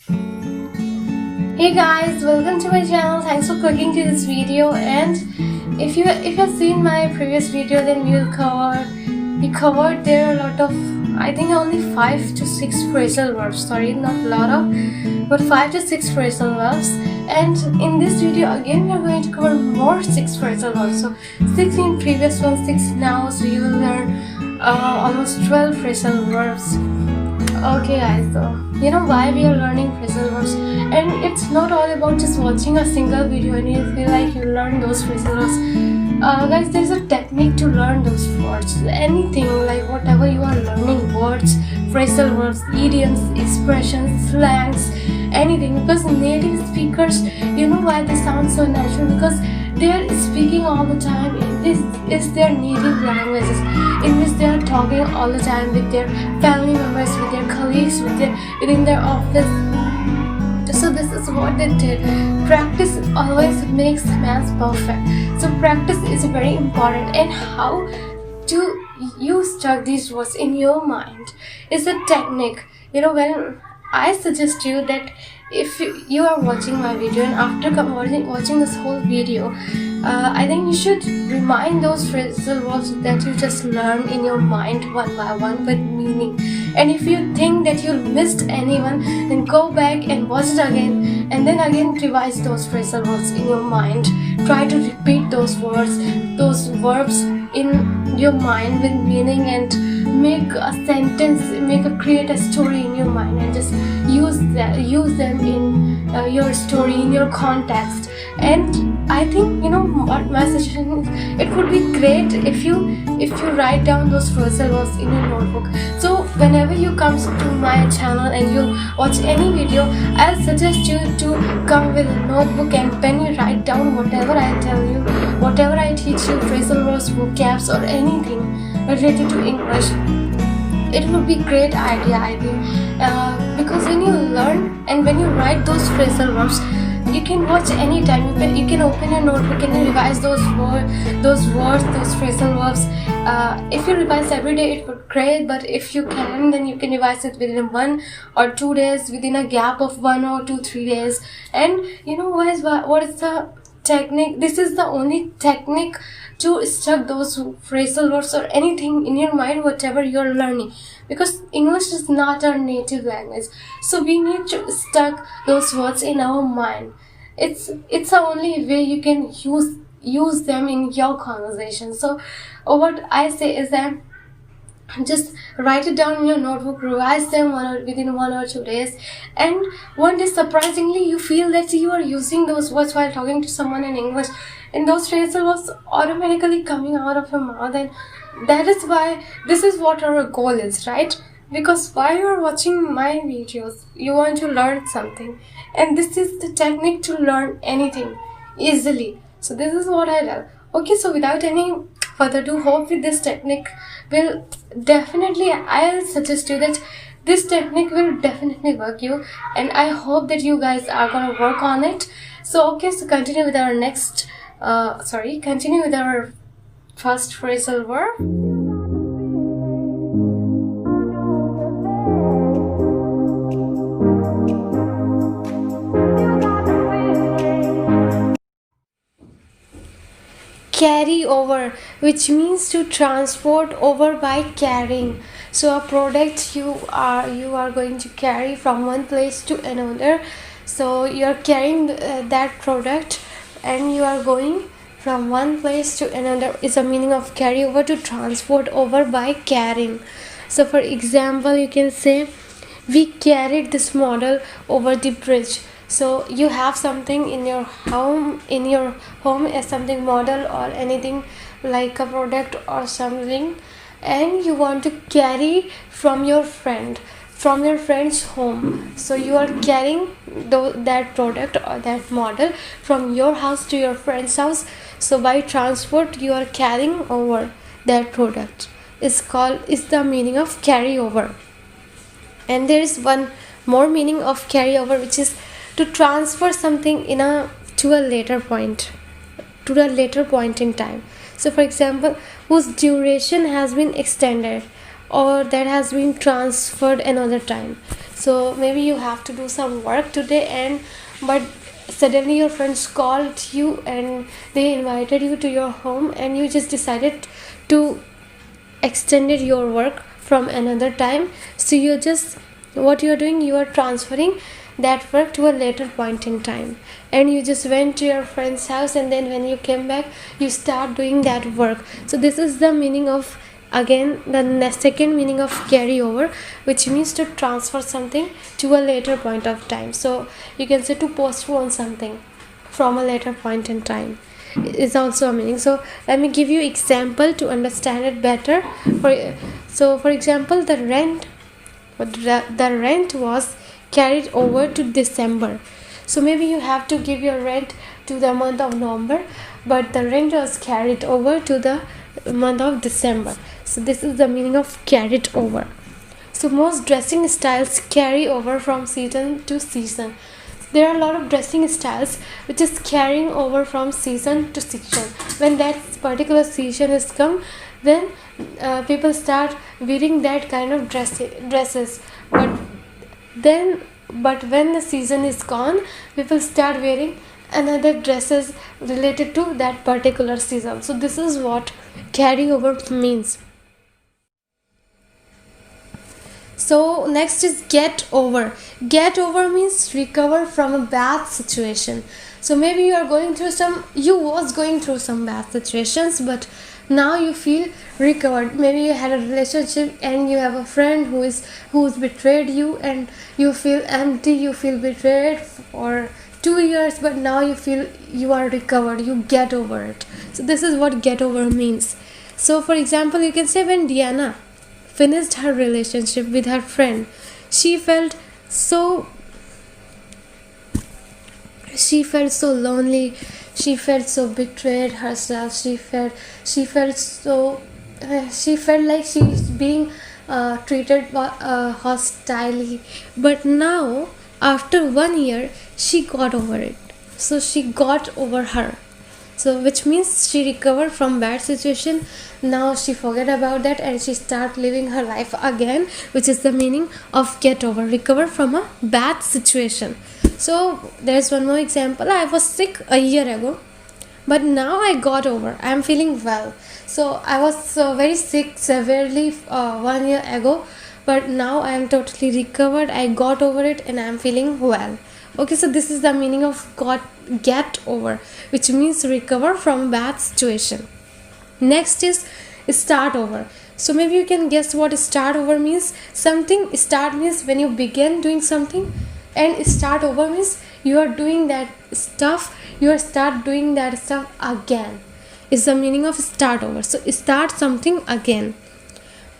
Hey guys, welcome to my channel. Thanks for clicking to this video. And if you've seen my previous video, then we covered there a lot of, I think only 5 to 6 phrasal verbs. Sorry, not a lot of, but 5 to 6 phrasal verbs. And in this video again, we are going to cover more 6 phrasal verbs. So 6 in previous one, 6 now. So you will learn almost 12 phrasal verbs. Okay guys, so you know why we are learning phrasal verbs, and it's not all about just watching a single video and you feel like you learn those phrasal verbs. Guys, there's a technique to learn those words. Anything, like whatever you are learning, words, phrasal verbs, idioms, expressions, slangs, anything, because native speakers, you know why they sound so natural, because they are speaking all the time. This is their native languages in which they are talking all the time with their family members, with their colleagues, within their office. So this is what they did. Practice always makes man perfect. So practice is very important, and how to you stuck these words in your mind is a technique. You know, when I suggest you that if you are watching my video and after watching this whole video, I think you should remind those phrasal verbs that you just learned in your mind one by one with meaning. And if you think that you missed anyone, then go back and watch it again, and then again revise those phrasal verbs in your mind. Try to repeat those words, those verbs in your mind with meaning, and make a sentence, create a story in your mind, and just use them in your story, in your context. And I think, you know what my suggestion is, it would be great if you write down those phrasal verbs in your notebook. So whenever you come to my channel and you watch any video, I'll suggest you to come with a notebook and pen. You write down whatever I tell you, whatever I teach you, phrasal verbs, vocabs, or anything related to English. It would be great idea, I think, because when you learn and when you write those phrasal verbs, you can watch anytime. You can open your notebook and revise those words, those phrasal verbs. If you revise every day, it would be great. But if you can, then you can revise it within 1 or 2 days, within a gap of 1 or 2, 3 days. And you know what is the technique? This is the only technique to stuck those phrasal words or anything in your mind, whatever you're learning, because English is not our native language. So we need to stuck those words in our mind. It's the only way you can use them in your conversation. So what I say is that just write it down in your notebook, revise them within 1 or 2 days, and one day surprisingly you feel that you are using those words while talking to someone in English, and those phrasal words automatically coming out of your mouth. And that is why this is what our goal is, right? Because while you are watching my videos, you want to learn something, and this is the technique to learn anything easily. So this is what I love. Okay, so without any further ado, hope with this technique will definitely, I'll suggest you that this technique will definitely work you, and I hope that you guys are gonna work on it. So okay, so continue with our first phrasal verb. Carry over, which means to transport over by carrying. So a product you are going to carry from one place to another. So you are carrying that product and you are going from one place to another is the meaning of carry over, to transport over by carrying. So for example, you can say, we carried this model over the bridge. So you have something in your home as something model or anything like a product or something, and you want to carry from your friend's home. So you are carrying that product or that model from your house to your friend's house. So by transport, you are carrying over that product. Is the meaning of carry over. And there is one more meaning of carry over, which is to transfer something to a later point in time. So for example, whose duration has been extended, or that has been transferred another time. So maybe you have to do some work today, and but suddenly your friends called you and they invited you to your home, and you just decided to extended your work from another time. So you're just, what you're doing, you are transferring that work to a later point in time, and you just went to your friend's house, and then when you came back you start doing that work. So this is the meaning of, again, the second meaning of carry over, which means to transfer something to a later point of time. So you can say to postpone something from a later point in time is also a meaning. So let me give you example to understand it better. For example, the rent was carried over to December. So maybe you have to give your rent to the month of November, but the rent was carried over to the month of December. So this is the meaning of carried over. So most dressing styles carry over from season to season. There are a lot of dressing styles which is carrying over from season to season. When that particular season is come, then people start wearing that kind of dresses. But when the season is gone, people start wearing another dresses related to that particular season. So this is what carry over means. So next is get over. Get over means recover from a bad situation. So maybe you was going through some bad situations, but now you feel recovered. Maybe you had a relationship and you have a friend who's betrayed you, and you feel empty, you feel betrayed for 2 years, but now you feel you are recovered, you get over it. So this is what get over means. So for example, you can say when Diana finished her relationship with her friend, she felt so lonely, she felt so betrayed herself, she felt like she's being treated hostilely. But now after 1 year she got over it. So she got over her. So which means she recovered from bad situation. Now she forget about that and she start living her life again, which is the meaning of get over, recover from a bad situation. So there's one more example. I was sick a year ago, but now I got over, I am feeling well. So I was very sick severely 1 year ago, but now I am totally recovered, I got over it, and I am feeling well. Okay, so this is the meaning of get over, which means recover from bad situation. Next is start over. So maybe you can guess what start over means. Start means when you begin doing something, and start over means you are doing that stuff, start doing that stuff again, is the meaning of start over. So start something again.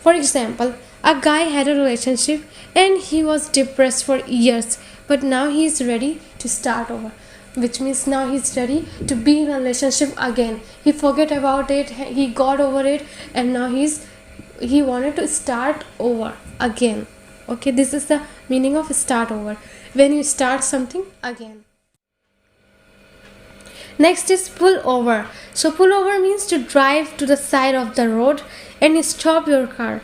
For example, a guy had a relationship and he was depressed for years, but now he is ready to start over, which means now he's ready to be in a relationship again. He forget about it, he got over it, and now he wanted to start over again. Okay, this is the meaning of start over, when you start something again. Next is pull over. So pull over means to drive to the side of the road and stop your car.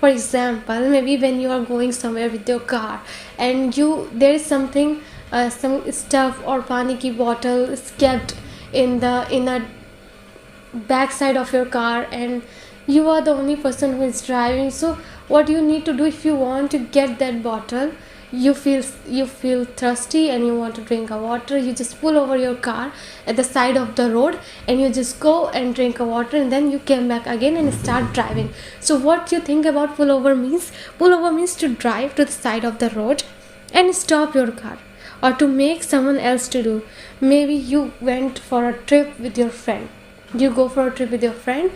For example, maybe when you are going somewhere with your car and there is something, some stuff or pani ki bottle is kept in a back side of your car, and you are the only person who is driving. So what you need to do, if you want to get that bottle, you feel thirsty and you want to drink a water, you just pull over your car at the side of the road and you just go and drink a water, and then you came back again and start driving. So what you think about pull over means? Pull over means to drive to the side of the road and stop your car, or to make someone else to do. Maybe you went for a trip with your friend, you go for a trip with your friend,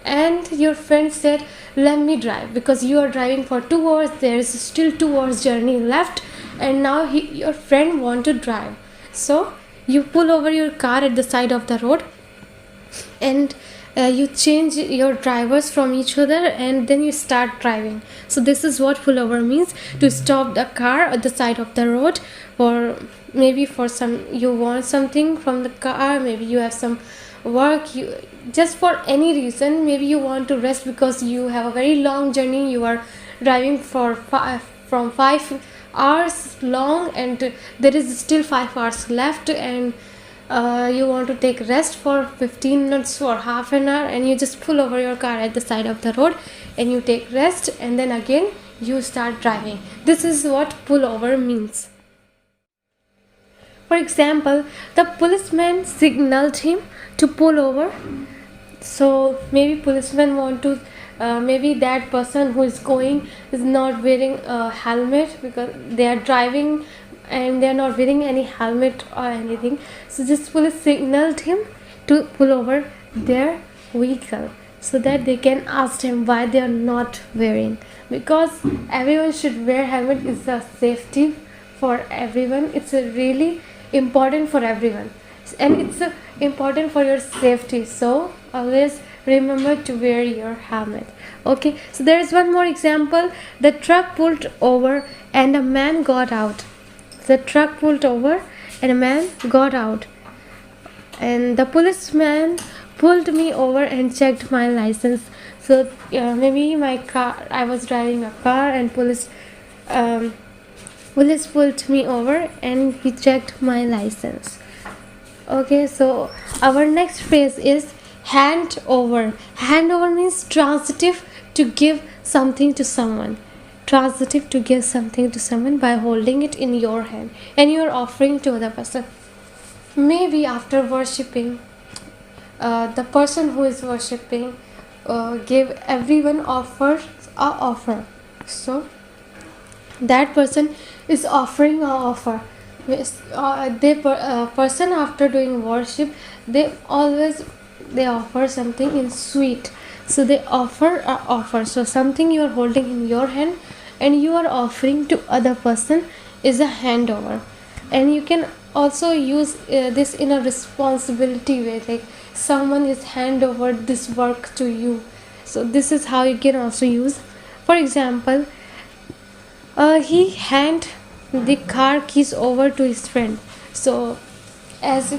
and your friend said, let me drive, because you are driving for 2 hours, there is still 2 hours journey left, and now your friend want to drive. So you pull over your car at the side of the road, and you change your drivers from each other, and then you start driving. So this is what pull over means, to stop the car at the side of the road, or maybe you want something from the car, maybe you have some work, just for any reason, maybe you want to rest because you have a very long journey, you are driving for from 5 hours long and there is still 5 hours left, and you want to take rest for 15 minutes or half an hour, and you just pull over your car at the side of the road and you take rest, and then again you start driving. This is what pull over means. For example, the policeman signaled him to pull over. So maybe policemen want to maybe that person who is going is not wearing a helmet because they are driving and they are not wearing any helmet or anything. So this police signaled him to pull over their vehicle so that they can ask him why they are not wearing, because everyone should wear helmet. Is a safety for everyone. It's a really important for everyone, and it's important for your safety. So always remember to wear your helmet. Okay, so there is one more example. The truck pulled over and a man got out. The truck pulled over and a man got out, and the policeman pulled me over and checked my license. So maybe my car, I was driving a car and police pulled me over and he checked my license. Okay, so our next phrase is hand over. Hand over means transitive, to give something to someone. Transitive, to give something to someone by holding it in your hand and you are offering to the person. Maybe after worshipping, the person who is worshipping gave everyone offers a offer. So that person is offering a offer. Person after doing worship, they offer something in sweet. So they offer a offer. So something you are holding in your hand and you are offering to other person is a handover. And you can also use this in a responsibility way, like someone is hand over this work to you. So this is how you can also use. For example, he hand the car keys over to his friend. So as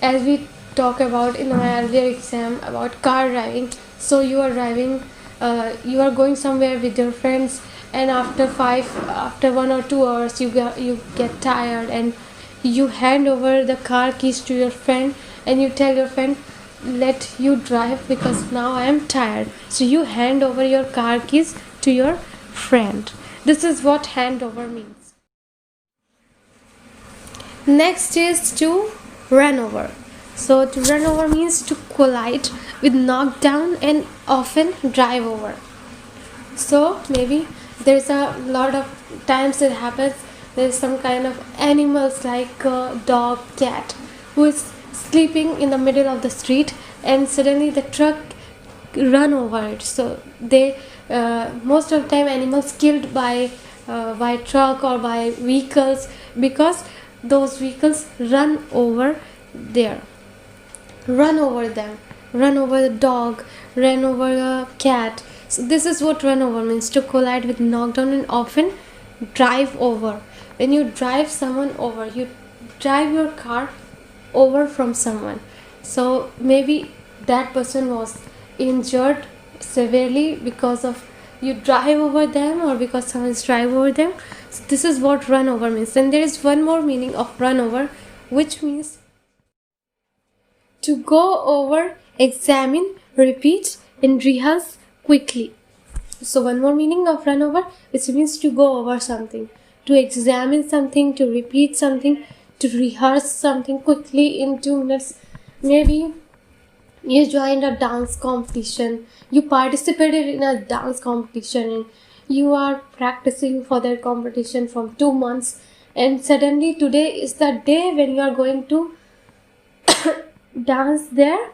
we talk about in my earlier exam about car driving, so you are driving, you are going somewhere with your friends, and after 1 or 2 hours you get tired and you hand over the car keys to your friend and you tell your friend, let you drive because now I am tired. So you hand over your car keys to your friend. This is what handover means. Next is to run over. So to run over means to collide with, knock down, and often drive over. So maybe there's a lot of times it happens, there's some kind of animals like a dog, cat, who is sleeping in the middle of the street and suddenly the truck run over it. So they most of the time animals killed by truck or by vehicles because those vehicles run over them, run over the dog, run over the cat. So this is what run over means, to collide with, knock down, and often drive over. When you drive someone over, you drive your car over from someone. So maybe that person was injured severely because of you drive over them or because someone's drive over them. So this is what run over means. And there is one more meaning of run over, which means to go over, examine, repeat, and rehearse quickly. So one more meaning of run over, which means to go over something, to examine something, to repeat something, to rehearse something quickly in 2 minutes. Maybe you joined a dance competition, you participated in a dance competition and you are practicing for that competition from 2 months, and suddenly today is the day when you are going to dance there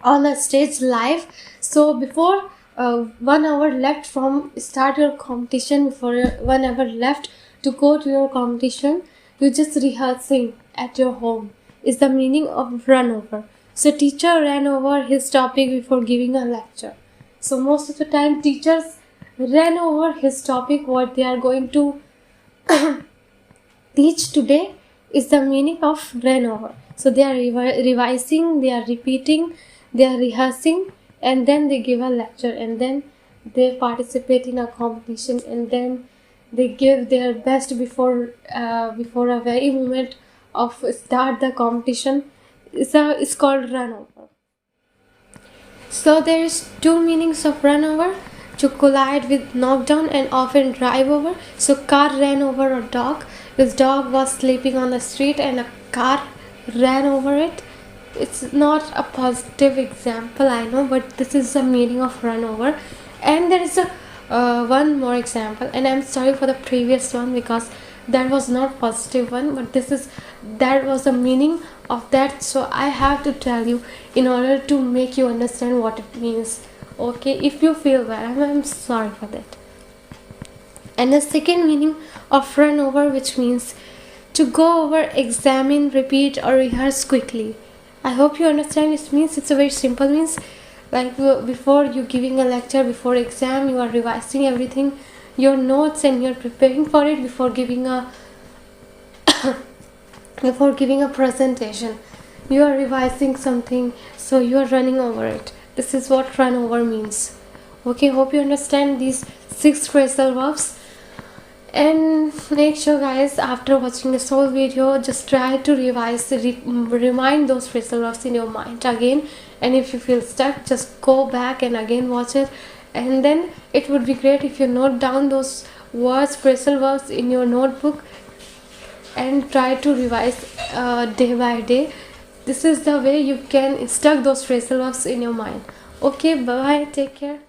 on the stage live. So before 1 hour left from start your competition, before 1 hour left to go to your competition, you just rehearsing at your home is the meaning of run over. So teacher ran over his topic before giving a lecture. So most of the time teachers ran over his topic, what they are going to teach today is the meaning of ran over. So they are revising, they are repeating, they are rehearsing, and then they give a lecture, and then they participate in a competition, and then they give their best before a very moment of start the competition. It's called run over. So there is two meanings of run over: to collide with, knock down, and often drive over. So car ran over a dog. This dog was sleeping on the street and a car ran over it. It's not a positive example, I know, but this is the meaning of run over. And there is a one more example, and I'm sorry for the previous one because that was not positive one, but that was the meaning of that, so I have to tell you in order to make you understand what it means. Okay, if you feel bad, I'm sorry for that. And the second meaning of run over, which means to go over, examine, repeat, or rehearse quickly. I hope you understand. It means it's a very simple means, like before you giving a lecture, before exam, you are revising everything, your notes, and you're preparing for it before giving a before giving a presentation. You are revising something, so you are running over it. This is what run over means. Okay, hope you understand these 6 phrasal verbs. And make sure guys, after watching this whole video, just try to remind those phrasal verbs in your mind again, and if you feel stuck, just go back and again watch it. And then it would be great if you note down those words, phrasal verbs in your notebook, and try to revise day by day. This is the way you can stuck those phrasal verbs in your mind. Okay, bye, take care.